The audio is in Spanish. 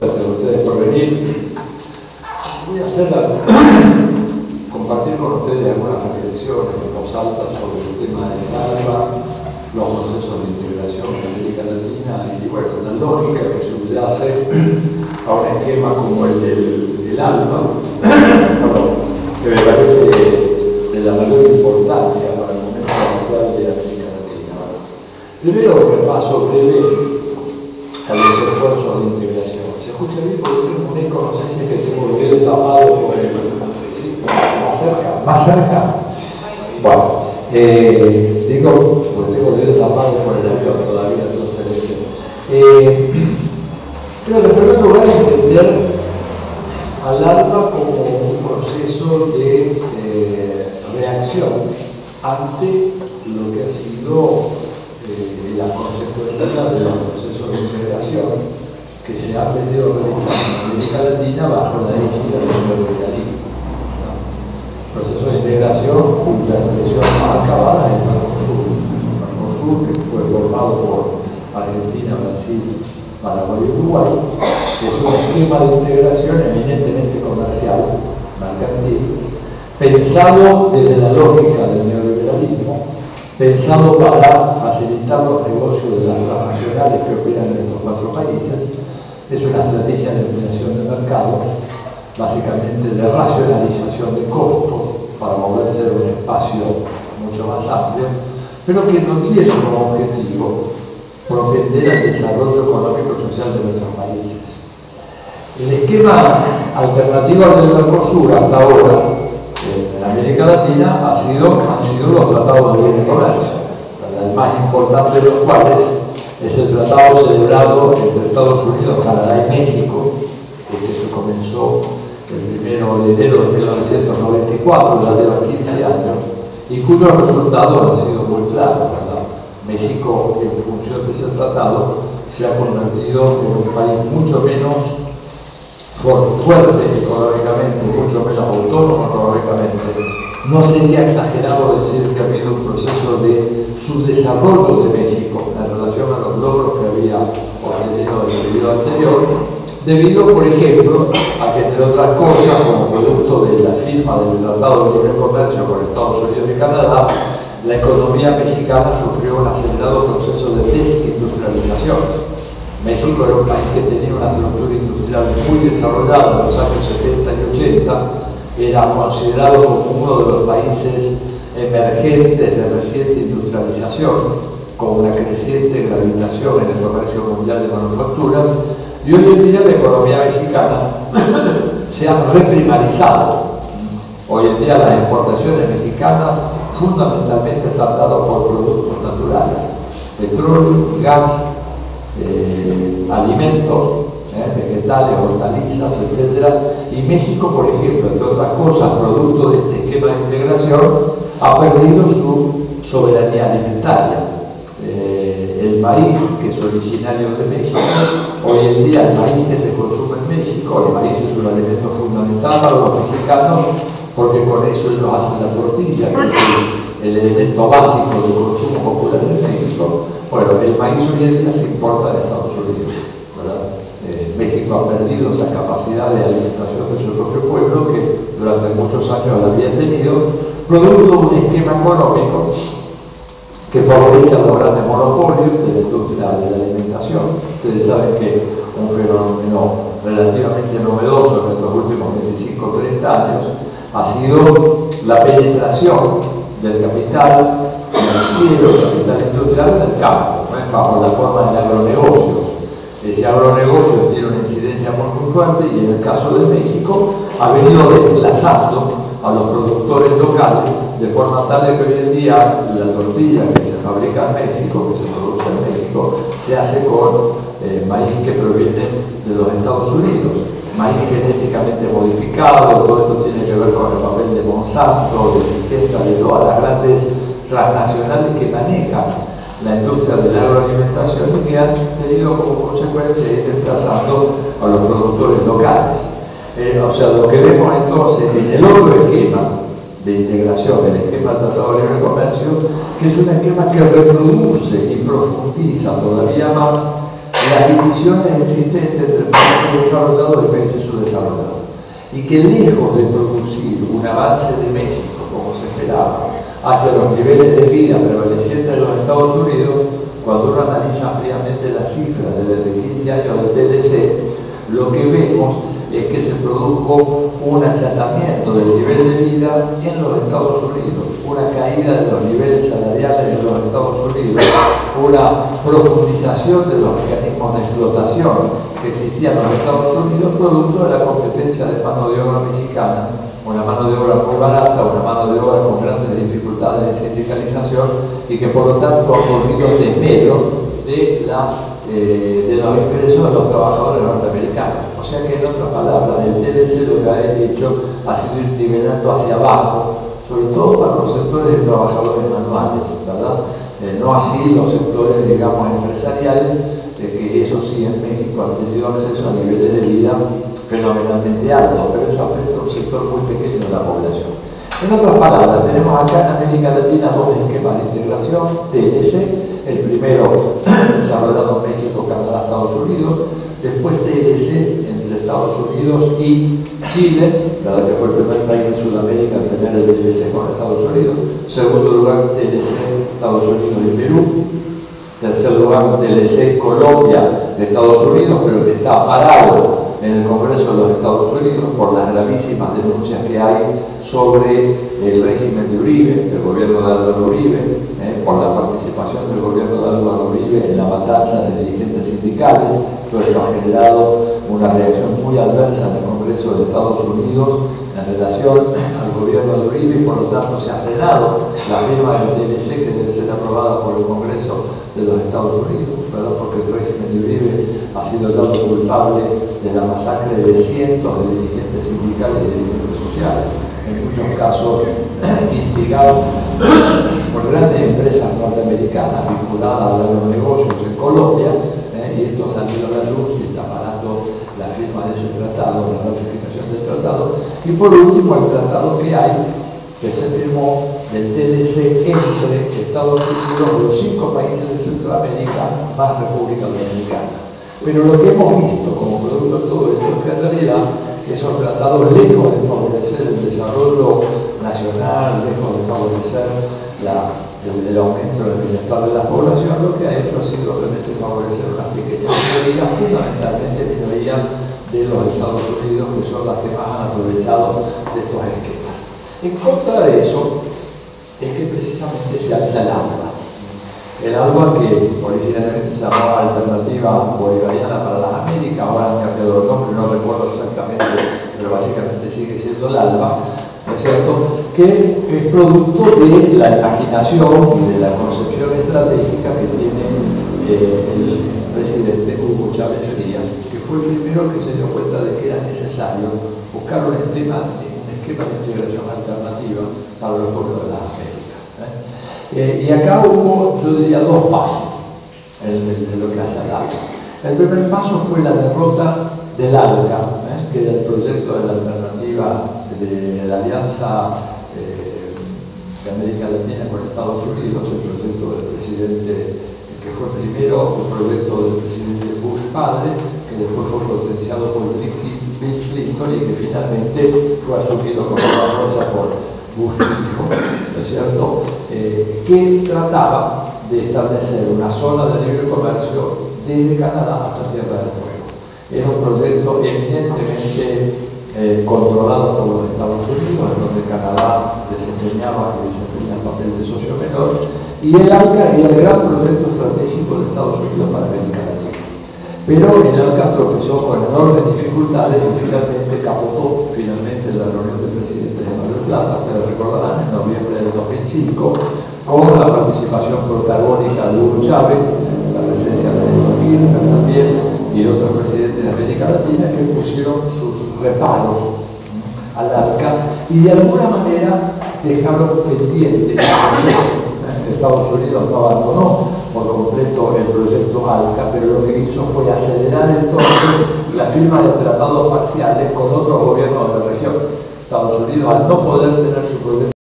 Gracias a ustedes por venir. Voy a compartir con ustedes algunas reflexiones en voz alta sobre el tema del ALBA, los procesos de integración en América Latina y bueno, la lógica que subyace a un esquema como el del ALBA, que me parece de la mayor importancia para el momento actual de América Latina. Primero, un repaso breve a los esfuerzos de integración. ¿Se escucha bien? Porque tengo un eco, no sé si es que tengo el dedo tapado por el... ¿Sí? ¿Más cerca? ¿Más cerca? Bueno, digo, porque tengo el dedo tapado por el avión todavía, no sé. Pero en primer lugar, entender al ALBA como un proceso de reacción ante lo que ha sido la consecuencia de los procesos de integración que se han venido realizando en América Latina bajo la égida del neoliberalismo. El proceso de integración, cuya expresión más acabada es el Mercosur, que fue formado por Argentina, Brasil, Paraguay y Uruguay, que es un esquema de integración eminentemente comercial, mercantil, pensado desde la lógica del neoliberalismo, pensado para facilitar los negocios de las transnacionales que operan en estos cuatro países. Es una estrategia de dominación de mercado, básicamente de racionalización de costos para moverse en un espacio mucho más amplio, pero que no tiene como objetivo propender al desarrollo económico y social de nuestros países. El esquema alternativo al del Mercosur hasta ahora en América Latina han sido los tratados de libre comercio, el más importante de los cuales es el tratado celebrado entre Estados Unidos, Canadá y México, que se comenzó el 1 de enero de 1994, ya lleva 15 años, y cuyos resultados han sido muy claros, ¿verdad? México, en función de ese tratado, se ha convertido en un país mucho menos fuerte económicamente, mucho menos autónomo económicamente. No sería exagerado decir que ha habido un proceso de subdesarrollo de México en relación a los logros que había obtenido en el periodo anterior, debido, por ejemplo, a que, entre otras cosas, como producto de la firma del Tratado de Libre Comercio con Estados Unidos y Canadá, la economía mexicana sufrió un acelerado proceso de desindustrialización. México era un país que tenía una estructura industrial muy desarrollada en los años 70 y 80, era considerado como uno de los países emergentes de reciente industrialización, con una creciente gravitación en el comercio mundial de manufacturas, y hoy en día la economía mexicana se ha reprimarizado. Hoy en día las exportaciones mexicanas fundamentalmente están dadas por productos naturales, petróleo, gas, alimentos, vegetales, hortalizas, etc. Y México, por ejemplo, entre otras cosas, producto de este esquema de integración, ha perdido su soberanía alimentaria. El maíz, que es originario de México, hoy en día el maíz que se consume en México, el maíz es un alimento fundamental para los mexicanos, porque con eso ellos hacen la tortilla, que es el elemento básico del consumo popular en México. Bueno, el maíz hoy en día se importa de Estados Unidos, ¿verdad? México ha perdido esa capacidad de alimentación de su propio pueblo que durante muchos años la había tenido, producto de un esquema económico que favorece a los grandes monopolios de la industria de la alimentación. Ustedes saben que un fenómeno relativamente novedoso en estos últimos 25 o 30 años ha sido la penetración del capital financiero, el capital industrial en el campo, bajo la forma de agronegocios. Ese agronegocio tiene una incidencia muy fuerte y en el caso de México ha venido desplazando a los productores locales de forma tal de que hoy en día la tortilla que se fabrica en México, que se produce en México, se hace con maíz que proviene de los Estados Unidos, maíz genéticamente modificado. Todo esto tiene que ver con el papel de Monsanto, de Syngenta, de todas las grandes transnacionales que manejan la industria de la agroalimentación y que han tenido como consecuencia ir desplazando a los productores locales. O sea, lo que vemos entonces en el otro esquema de integración, el esquema del Tratado de Libre Comercio, que es un esquema que reproduce y profundiza todavía más las divisiones existentes entre países desarrollados y países subdesarrollados, y que lejos de producir un avance de México, como se esperaba, hacia los niveles de vida prevalecientes de los Estados Unidos, cuando uno analiza ampliamente las cifras desde 15 años del TLC, lo que vemos es que se produjo un achatamiento del nivel de vida en los Estados Unidos, una caída de los niveles salariales en los Estados Unidos, una profundización de los mecanismos de explotación que existían en los Estados Unidos, producto de la competencia de mano de obra mexicana, una mano de obra muy barata, una mano de obra con grandes dificultades de sindicalización y que por lo tanto ha ocurrido desmedro de los ingresos de los trabajadores norteamericanos. O sea que, en otras palabras, el TLC lo que ha hecho ha sido ir nivelando hacia abajo, sobre todo para los sectores de trabajadores manuales, ¿verdad? No así los sectores, digamos, empresariales, que eso sí en México han tenido acceso a niveles de vida fenomenalmente altos, pero eso afecta a un sector muy pequeño de la población. En otras palabras, tenemos acá en América Latina dos esquemas de integración, TLC, el primero desarrollado en México, Canadá, Estados Unidos, después TLC entre Estados Unidos y Chile, verdad que fue el primer país de Sudamérica en tener el TLC con Estados Unidos, segundo lugar TLC Estados Unidos y Perú, tercer lugar TLC Colombia de Estados Unidos, pero que está parado en el Congreso de los Estados Unidos por las gravísimas denuncias que hay sobre el régimen de Uribe, del gobierno de Álvaro Uribe, por la participación del gobierno de Álvaro Uribe en la matanza de dirigentes sindicales. Todo esto ha generado una reacción muy adversa en el Congreso de Estados Unidos en relación al gobierno de Uribe, y por lo tanto se ha frenado la firma del TLC que debe ser aprobada por el Congreso de los Estados Unidos, ¿verdad? Porque el régimen de Uribe ha sido dado culpable de la masacre de cientos de dirigentes sindicales y dirigentes sociales, en muchos casos instigados por grandes empresas norteamericanas vinculadas a los negocios en Colombia, y esto ha salido a la luz y está parando la firma de ese tratado, la ratificación del tratado. Y por último, el tratado que hay, que se firmó del TLC entre Estados Unidos, los 5 países de Centroamérica, más República Dominicana. Pero lo que hemos visto como producto de todo esto es que en realidad esos tratados, lejos de favorecer el desarrollo nacional, lejos de favorecer el aumento del bienestar de la población, lo que ha hecho ha sido realmente favorecer unas pequeñas minorías, fundamentalmente minorías de los Estados Unidos, que son las que más han aprovechado de estos esquemas. En contra de eso es que precisamente se alza el ALBA. El ALBA, que originalmente se llamaba Alternativa Bolivariana para las Américas, ahora han cambiado el nombre, no recuerdo exactamente, pero básicamente sigue siendo el ALBA, ¿no es cierto?, que es producto de la imaginación y de la concepción estratégica que tiene el presidente Hugo Chávez Frías, que fue el primero que se dio cuenta de que era necesario buscar un esquema de integración alternativa para los pueblos de las Américas. Y acá hubo, yo diría, dos pasos en lo que hace al ALCA. El primer paso fue la derrota del ALCA, que era el proyecto de la alternativa de la Alianza de América Latina con Estados Unidos, el proyecto del presidente, que fue primero el proyecto del presidente Bush padre, que después fue potenciado por Bill Clinton y que finalmente fue asumido como una fuerza por Bush hijo, ¿no es cierto?, que trataba de establecer una zona de libre comercio desde Canadá hasta Tierra del Fuego. Era un proyecto eminentemente controlado por los Estados Unidos, en donde Canadá desempeñaba el papel de socio menor, y el ALCA era el gran proyecto estratégico de Estados Unidos para América Latina. Pero el ALCA tropezó con enormes dificultades y finalmente capotó en la reunión del presidente de Mar del Plata, que recordarán, en noviembre del 2005, con la participación protagónica de Hugo Chávez, la presencia de Néstor Kirchner también, y de otros presidentes de América Latina que pusieron sus reparos al ALCA y de alguna manera dejaron pendiente. Estados Unidos no abandonó por completo el proyecto ALCA, pero lo que hizo fue acelerar entonces la firma de tratados parciales con otros gobiernos de la región. Estados Unidos, al no poder tener su proyecto